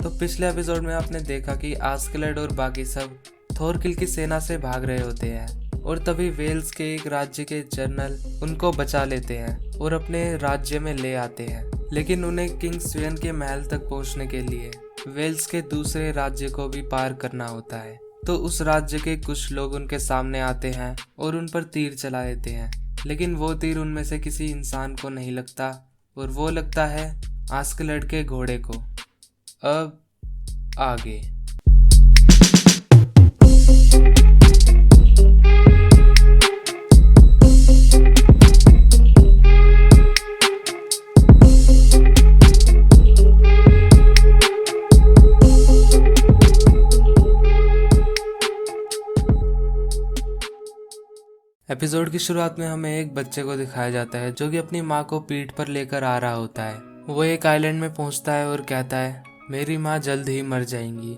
तो पिछले एपिसोड में आपने देखा कि आस्केलड और बाकी सब थोरकिल की सेना से भाग रहे होते हैं और तभी वेल्स के एक राज्य के जनरल उनको बचा लेते हैं और अपने राज्य में ले आते हैं। लेकिन उन्हें किंग स्वेन के महल तक पहुंचने के लिए वेल्स के दूसरे राज्य को भी पार करना होता है। तो उस राज्य के कुछ लोग उनके सामने आते हैं और उन पर तीर चला देते हैं, लेकिन वो तीर उनमें से किसी इंसान को नहीं लगता और वो लगता है आस्केलड के घोड़े को। अब आगे एपिसोड की शुरुआत में हमें एक बच्चे को दिखाया जाता है जो कि अपनी माँ को पीठ पर लेकर आ रहा होता है। वो एक आइलैंड में पहुंचता है और कहता है, मेरी माँ जल्द ही मर जाएंगी।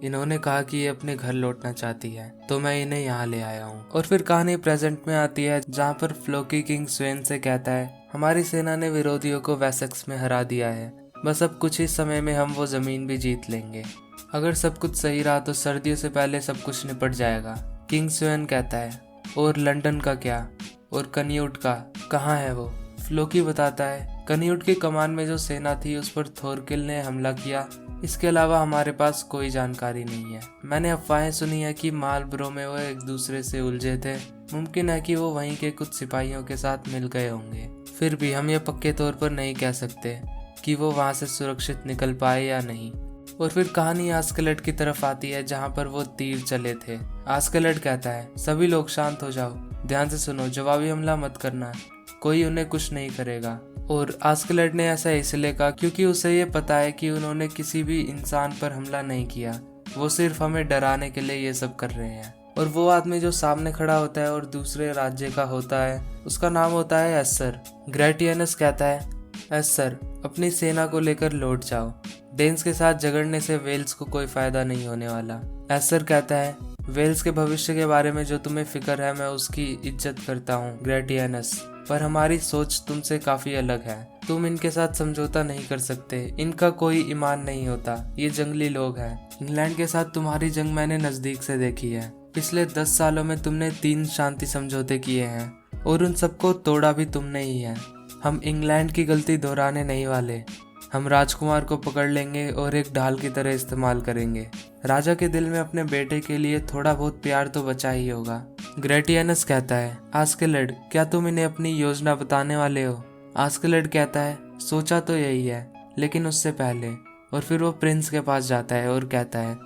इन्होंने कहा कि ये अपने घर लौटना चाहती है, तो मैं इन्हें यहाँ ले आया हूँ। और फिर कहानी प्रेजेंट में आती है जहाँ पर फ्लोकी किंग स्वेन से कहता है, हमारी सेना ने विरोधियों को वेसेक्स में हरा दिया है, बस अब कुछ ही समय में हम वो जमीन भी जीत लेंगे। अगर सब कुछ सही रहा तो सर्दियों से पहले सब कुछ निपट जाएगा। किंग स्वेन कहता है, और लंदन का क्या, और कन्यूट का कहाँ है वो? फ्लोकी बताता है, कन्यूट की कमान में जो सेना थी उस पर थोरकिल ने हमला किया, इसके अलावा हमारे पास कोई जानकारी नहीं है। मैंने अफवाहें सुनी है कि मालब्रो में वो एक दूसरे से उलझे थे, मुमकिन है कि वो वहीं के कुछ सिपाहियों के साथ मिल गए होंगे। फिर भी हम ये पक्के तौर पर नहीं कह सकते कि वो वहां से सुरक्षित निकल पाए या नहीं। और फिर कहानी आस्केलड की तरफ आती है जहाँ पर वो तीर चले थे। आस्केलड कहता है, सभी लोग शांत हो जाओ, ध्यान से सुनो, जवाबी हमला मत करना, कोई उन्हें कुछ नहीं करेगा। और आस्केलड ने ऐसा इसलिए कहा क्योंकि उसे ये पता है कि उन्होंने किसी भी इंसान पर हमला नहीं किया, वो सिर्फ हमें डराने के लिए ये सब कर रहे हैं। और वो आदमी जो सामने खड़ा होता है और दूसरे राज्य का होता है, उसका नाम होता है एस्सर। ग्रेटियनस कहता है, एस्सर अपनी सेना को लेकर लौट जाओ, डेन्स के साथ झगड़ने से वेल्स को कोई फायदा नहीं होने वाला। एस्सर कहता है, वेल्स के भविष्य के बारे में जो तुम्हें फिक्र है मैं उसकी इज्जत करता हूँ ग्रेटियनस, पर हमारी सोच तुमसे काफी अलग है। तुम इनके साथ समझौता नहीं कर सकते, इनका कोई ईमान नहीं होता, ये जंगली लोग हैं। इंग्लैंड के साथ तुम्हारी जंग मैंने नजदीक से देखी है। पिछले 10 सालों में तुमने 3 शांति समझौते किए हैं और उन सबको तोड़ा भी तुमने ही है। हम इंग्लैंड की गलती दोहराने नहीं वाले। हम राजकुमार को पकड़ लेंगे और एक ढाल की तरह इस्तेमाल करेंगे। राजा के दिल में अपने बेटे के लिए थोड़ा बहुत प्यार तो बचा ही होगा। ग्रेटियनस कहता है, आस्केलड क्या तुम इन्हें अपनी योजना बताने वाले हो? आस्केलड कहता है, सोचा तो यही है, लेकिन उससे पहले। और फिर वो प्रिंस के पास जाता है और कहता है,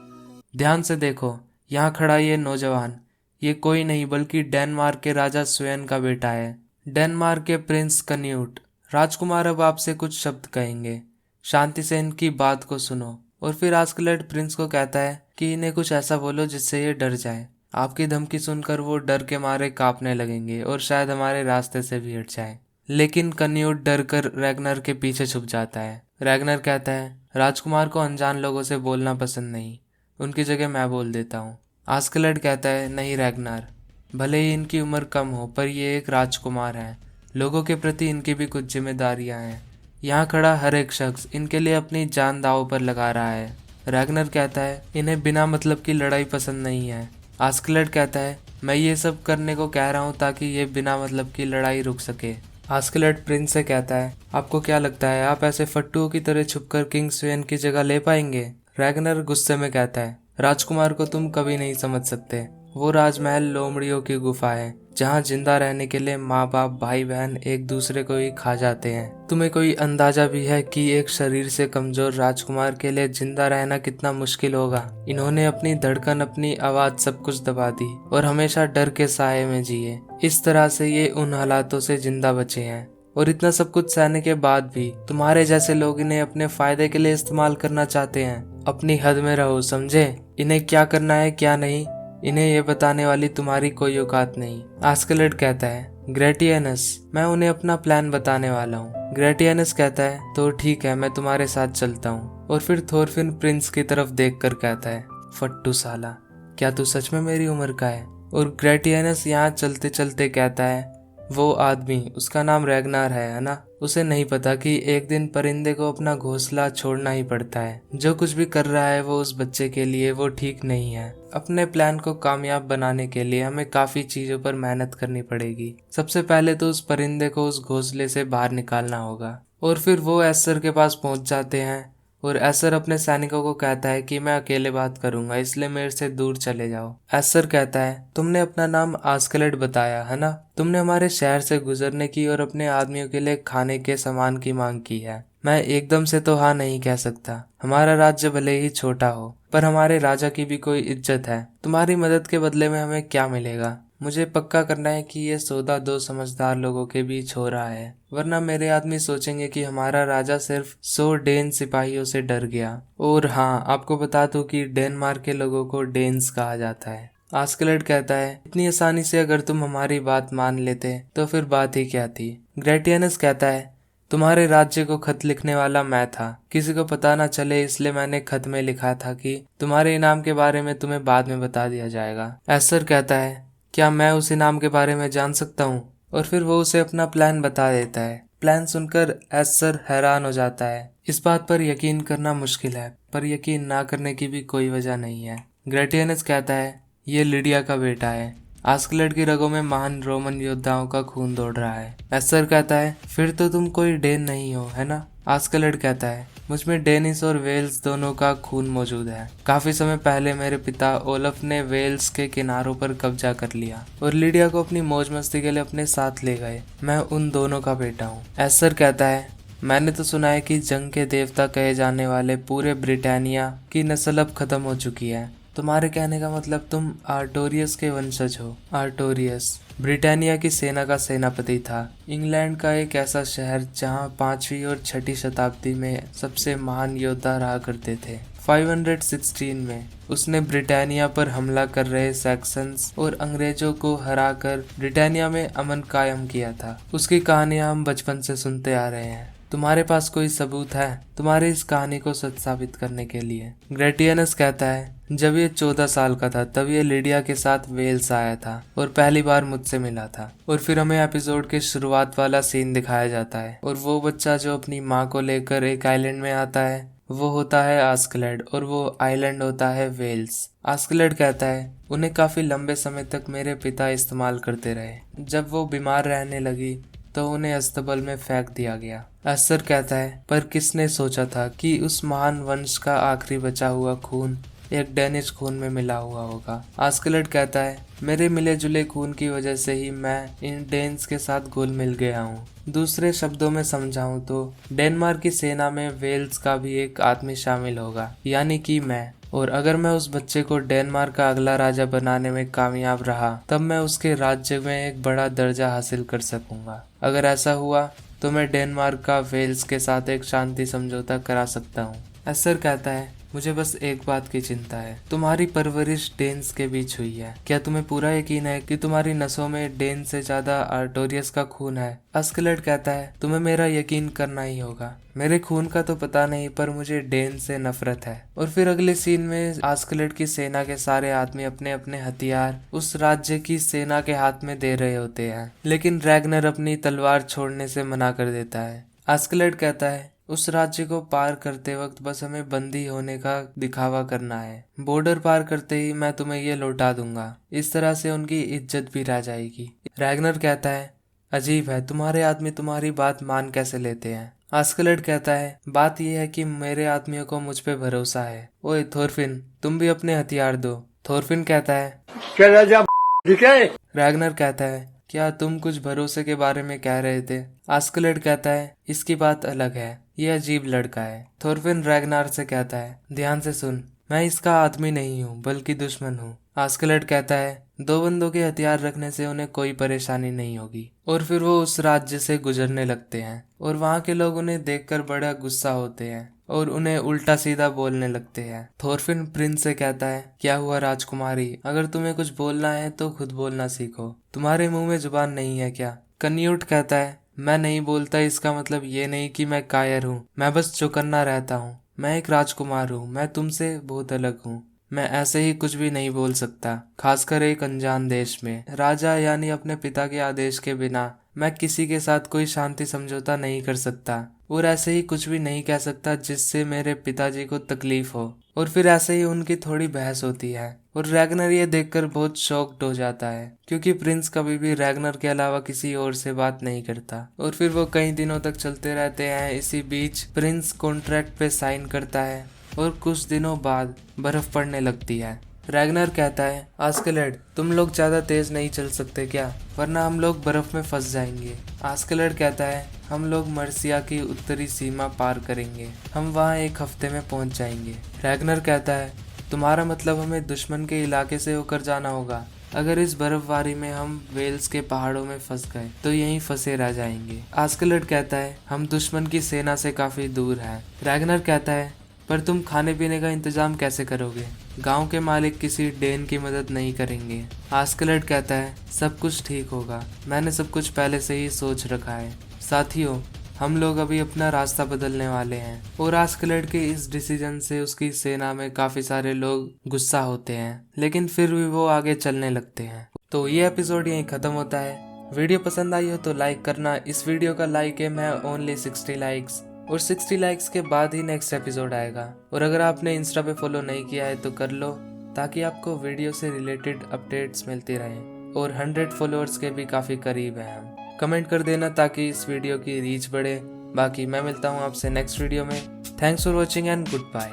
ध्यान से देखो, यहाँ खड़ा ये नौजवान, ये कोई नहीं बल्कि डेनमार्क के राजा स्वेन का बेटा है, डेनमार्क के प्रिंस कन्यूट। राजकुमार अब आपसे कुछ शब्द कहेंगे, शांति से इनकी बात को सुनो। और फिर आस्केलड प्रिंस को कहता है कि इन्हें कुछ ऐसा बोलो जिससे ये डर जाए। आपकी धमकी सुनकर वो डर के मारे कांपने लगेंगे और शायद हमारे रास्ते से भी हट जाए। लेकिन कन्यूट डर कर रैगनर के पीछे छुप जाता है। रैगनर कहता है, राजकुमार को अनजान लोगों से बोलना पसंद नहीं, उनकी जगह मैं बोल देता हूँ। आस्केलड कहता है, नहीं रैगनर, भले ही इनकी उम्र कम हो पर ये एक राजकुमार है, लोगों के प्रति इनकी भी कुछ जिम्मेदारियां हैं। यहाँ खड़ा हर एक शख्स इनके लिए अपनी जान दांव पर लगा रहा है। रैगनर कहता है, इन्हें बिना मतलब की लड़ाई पसंद नहीं है। आस्केलड कहता है, मैं ये सब करने को कह रहा हूँ ताकि ये बिना मतलब की लड़ाई रुक सके। आस्केलड प्रिंस से कहता है, आपको क्या लगता है आप ऐसे फट्टुओं की तरह छुपकर किंग स्वेन की जगह ले पाएंगे? रैगनर गुस्से में कहता है, राजकुमार को तुम कभी नहीं समझ सकते। वो राजमहल लोमड़ियों की गुफा है जहाँ जिंदा रहने के लिए माँ बाप भाई बहन एक दूसरे को ही खा जाते हैं। तुम्हें कोई अंदाजा भी है कि एक शरीर से कमजोर राजकुमार के लिए जिंदा रहना कितना मुश्किल होगा? इन्होंने अपनी धड़कन, अपनी आवाज, सब कुछ दबा दी और हमेशा डर के साये में जिए। इस तरह से ये उन हालातों से जिंदा बचे हैं। और इतना सब कुछ सहने के बाद भी तुम्हारे जैसे लोग इन्हें अपने फायदे के लिए इस्तेमाल करना चाहते हैं। अपनी हद में रहो, समझे? इन्हें क्या करना है क्या नहीं, इन्हें ये बताने वाली तुम्हारी कोई औकात नहीं। आस्केलड कहता है, ग्रेटियनस मैं उन्हें अपना प्लान बताने वाला हूँ। ग्रेटियनस कहता है, तो ठीक है, मैं तुम्हारे साथ चलता हूँ। और फिर थोरफिन प्रिंस की तरफ देखकर कहता है, फट्टू साला, क्या तू सच में मेरी उम्र का है? और ग्रेटियनस यहाँ चलते चलते कहता है, वो आदमी, उसका नाम रैगनार है ना, उसे नहीं पता कि एक दिन परिंदे को अपना घोंसला छोड़ना ही पड़ता है। जो कुछ भी कर रहा है वो उस बच्चे के लिए वो ठीक नहीं है। अपने प्लान को कामयाब बनाने के लिए हमें काफी चीजों पर मेहनत करनी पड़ेगी। सबसे पहले तो उस परिंदे को उस घोंसले से बाहर निकालना होगा, और फिर वो एस्टर के पास पहुंच जाते हैं और एस्टर अपने सैनिकों को कहता है कि मैं अकेले बात करूंगा, इसलिए मेरे से दूर चले जाओ। एस्टर कहता है, तुमने अपना नाम आस्कलेट बताया है ना, तुमने हमारे शहर से गुजरने की और अपने आदमियों के लिए खाने के सामान की मांग की है। मैं एकदम से तो हाँ नहीं कह सकता। हमारा राज्य भले ही छोटा हो, पर हमारे राजा की भी कोई इज्जत है। तुम्हारी मदद के बदले में हमें क्या मिलेगा? मुझे पक्का करना है कि ये सौदा दो समझदार लोगों के बीच हो रहा है, वरना मेरे आदमी सोचेंगे कि हमारा राजा सिर्फ 100 डेन सिपाहियों से डर गया। और हाँ, आपको बता दूं कि डेनमार्क के लोगों को डेन्स कहा जाता है। आस्कलेट कहता है, इतनी आसानी से अगर तुम हमारी बात मान लेते तो फिर बात ही क्या थी। ग्रेटियनस कहता है, तुम्हारे राज्य को खत लिखने वाला मैं था, किसी को पता न चले इसलिए मैंने खत में लिखा था कि तुम्हारे इनाम के बारे में तुम्हें बाद में बता दिया जाएगा। एस्टर कहता है, क्या मैं उस इनाम के बारे में जान सकता हूँ? और फिर वो उसे अपना प्लान बता देता है। प्लान सुनकर एस्टर हैरान हो जाता है। इस बात पर यकीन करना मुश्किल है, पर यकीन ना करने की भी कोई वजह नहीं है। ग्रेटियनस कहता है, ये लिडिया का बेटा है। आस्कलेट की रगों में महान रोमन योद्धाओं का खून दौड़ रहा है। एस्टर कहता है, फिर तो तुम कोई डेन नहीं हो, है ना? आस्कलेट कहता है, मुझमें डेनिस और वेल्स दोनों का खून मौजूद है। काफी समय पहले मेरे पिता ओलफ ने वेल्स के किनारों पर कब्जा कर लिया और लिडिया को अपनी मौज मस्ती के लिए अपने साथ ले गए। मैं उन दोनों का बेटा हूँ। एस्टर कहता है, मैंने तो सुना है कि जंग के देवता कहे जाने वाले पूरे ब्रिटानिया की नस्ल अब खत्म हो चुकी है। तुम्हारे कहने का मतलब तुम आर्टोरियस के वंशज हो। आर्टोरियस ब्रिटानिया की सेना का सेनापति था। इंग्लैंड का एक ऐसा शहर जहां 5वीं और 6ठी शताब्दी में सबसे महान योद्धा रहा करते थे। 516 में उसने ब्रिटानिया पर हमला कर रहे सैक्सन्स और अंग्रेजों को हराकर ब्रिटानिया में अमन कायम किया था। उसकी कहानियां हम बचपन से सुनते आ रहे हैं। तुम्हारे पास कोई सबूत है तुम्हारी इस कहानी को सच साबित करने के लिए? ग्रेटियनस कहता है, जब ये 14 साल का था तब ये लिडिया के साथ वेल्स आया था और पहली बार मुझसे मिला था। और फिर हमें एपिसोड के शुरुआत वाला सीन दिखाया जाता है और वो बच्चा जो अपनी माँ को लेकर एक आइलैंड में आता है वो होता है आस्कलेड और वो आइलैंड होता है वेल्स। आस्कलेड कहता है, उन्हें काफी लंबे समय तक मेरे पिता इस्तेमाल करते रहे। जब वो बीमार रहने लगी तो उन्हें अस्तबल में फेंक दिया गया। एस्टर कहता है, पर किसने सोचा था कि उस महान वंश का आखिरी बचा हुआ खून एक डेनिश खून में मिला हुआ होगा। आस्कलेट कहता है, मेरे मिले जुले खून की वजह से ही मैं इन डेन्स के साथ घुल मिल गया हूँ। दूसरे शब्दों में समझाऊं तो डेनमार्क की सेना में वेल्स का भी एक आदमी शामिल होगा, यानी कि मैं। और अगर मैं उस बच्चे को डेनमार्क का अगला राजा बनाने में कामयाब रहा तब मैं उसके राज्य में एक बड़ा दर्जा हासिल कर सकूंगा। अगर ऐसा हुआ तो मैं डेनमार्क का वेल्स के साथ एक शांति समझौता करा सकता हूँ। एस्टर कहता है, मुझे बस एक बात की चिंता है, तुम्हारी परवरिश डेन्स के बीच हुई है। क्या तुम्हें पूरा यकीन है कि तुम्हारी नसों में डेन से ज्यादा आर्टोरियस का खून है? आस्कलेट कहता है, तुम्हें मेरा यकीन करना ही होगा। मेरे खून का तो पता नहीं, पर मुझे डेन से नफरत है। और फिर अगले सीन में आस्कलेट की सेना के सारे आदमी अपने अपने हथियार उस राज्य की सेना के हाथ में दे रहे होते हैं, लेकिन रैगनर अपनी तलवार छोड़ने से मना कर देता है। आस्कलेट कहता है, उस राज्य को पार करते वक्त बस हमें बंदी होने का दिखावा करना है। बॉर्डर पार करते ही मैं तुम्हें ये लौटा दूंगा। इस तरह से उनकी इज्जत भी रह जाएगी। रैगनर कहता है, अजीब है, तुम्हारे आदमी तुम्हारी बात मान कैसे लेते हैं? आस्कलेट कहता है, बात यह है कि मेरे आदमियों को मुझ पे भरोसा है। ओए थोरफिन, तुम भी अपने हथियार दो। थोरफिन कहता है, चला जा। रैगनर कहता है, क्या तुम कुछ भरोसे के बारे में कह रहे थे? आस्कलेट कहता है, इसकी बात अलग है, ये अजीब लड़का है। थोरफिन रैगनार से कहता है, ध्यान से सुन, मैं इसका आदमी नहीं हूँ बल्कि दुश्मन हूँ। आस्कलेट कहता है, 2 बंदों के हथियार रखने से उन्हें कोई परेशानी नहीं होगी। और फिर वो उस राज्य से गुजरने लगते हैं और वहाँ के लोग उन्हें देखकर बड़ा गुस्सा होते हैं और उन्हें उल्टा सीधा बोलने लगते हैं। थोरफिन प्रिंस से कहता है, क्या हुआ राजकुमारी, अगर तुम्हें कुछ बोलना है तो खुद बोलना सीखो, तुम्हारे मुंह में जुबान नहीं है क्या? कन्यूट कहता है, मैं नहीं बोलता इसका मतलब ये नहीं कि मैं कायर हूँ, मैं बस चौकन्ना रहता हूँ। मैं एक राजकुमार हूँ, मैं तुमसे बहुत अलग हूँ। मैं ऐसे ही कुछ भी नहीं बोल सकता, खासकर एक अनजान देश में। राजा यानी अपने पिता के आदेश के बिना मैं किसी के साथ कोई शांति समझौता नहीं कर सकता, और ऐसे ही कुछ भी नहीं कह सकता जिससे मेरे पिताजी को तकलीफ हो। और फिर ऐसे ही उनकी थोड़ी बहस होती है और रैगनर ये देखकर बहुत शॉक्ड हो जाता है, क्योंकि प्रिंस कभी भी रैगनर के अलावा किसी और से बात नहीं करता। और फिर वो कई दिनों तक चलते रहते हैं। इसी बीच प्रिंस कॉन्ट्रैक्ट पे साइन करता है और कुछ दिनों बाद बर्फ पड़ने लगती है। रैगनर कहता है, आस्केलेड तुम लोग ज्यादा तेज नहीं चल सकते क्या, वरना हम लोग बर्फ में फंस जाएंगे। आस्केलेड कहता है, हम लोग मर्सिया की उत्तरी सीमा पार करेंगे, हम वहाँ एक हफ्ते में पहुँच जाएंगे। रैगनर कहता है, तुम्हारा मतलब हमें दुश्मन के इलाके से होकर जाना होगा। अगर इस बर्फबारी में हम वेल्स के पहाड़ों में फंस गए तो यहीं फंसे रह जाएंगे। आस्केलेड कहता है, हम दुश्मन की सेना से काफी दूर हैं। रैगनर कहता है, पर तुम खाने पीने का इंतजाम कैसे करोगे? गांव के मालिक किसी डेन की मदद नहीं करेंगे। आस्केलेड कहता है, सब कुछ ठीक होगा, मैंने सब कुछ पहले से ही सोच रखा है। साथियों, हम लोग अभी अपना रास्ता बदलने वाले हैं। और आस्केलेड के इस डिसीजन से उसकी सेना में काफी सारे लोग गुस्सा होते हैं, लेकिन फिर भी वो आगे चलने लगते हैं। तो ये एपिसोड यहीं खत्म होता है। वीडियो पसंद आई हो तो लाइक करना। इस वीडियो का लाइक एम है ओनली 60 लाइक्स, और 60 लाइक्स के बाद ही नेक्स्ट एपिसोड आएगा। और अगर आपने इंस्टा पे फॉलो नहीं किया है तो कर लो, ताकि आपको वीडियो से रिलेटेड अपडेट्स मिलती रहें। और 100 फॉलोअर्स के भी काफ़ी करीब हैं हम। कमेंट कर देना ताकि इस वीडियो की रीच बढ़े। बाकी मैं मिलता हूँ आपसे नेक्स्ट वीडियो में। Thanks for watching and good bye.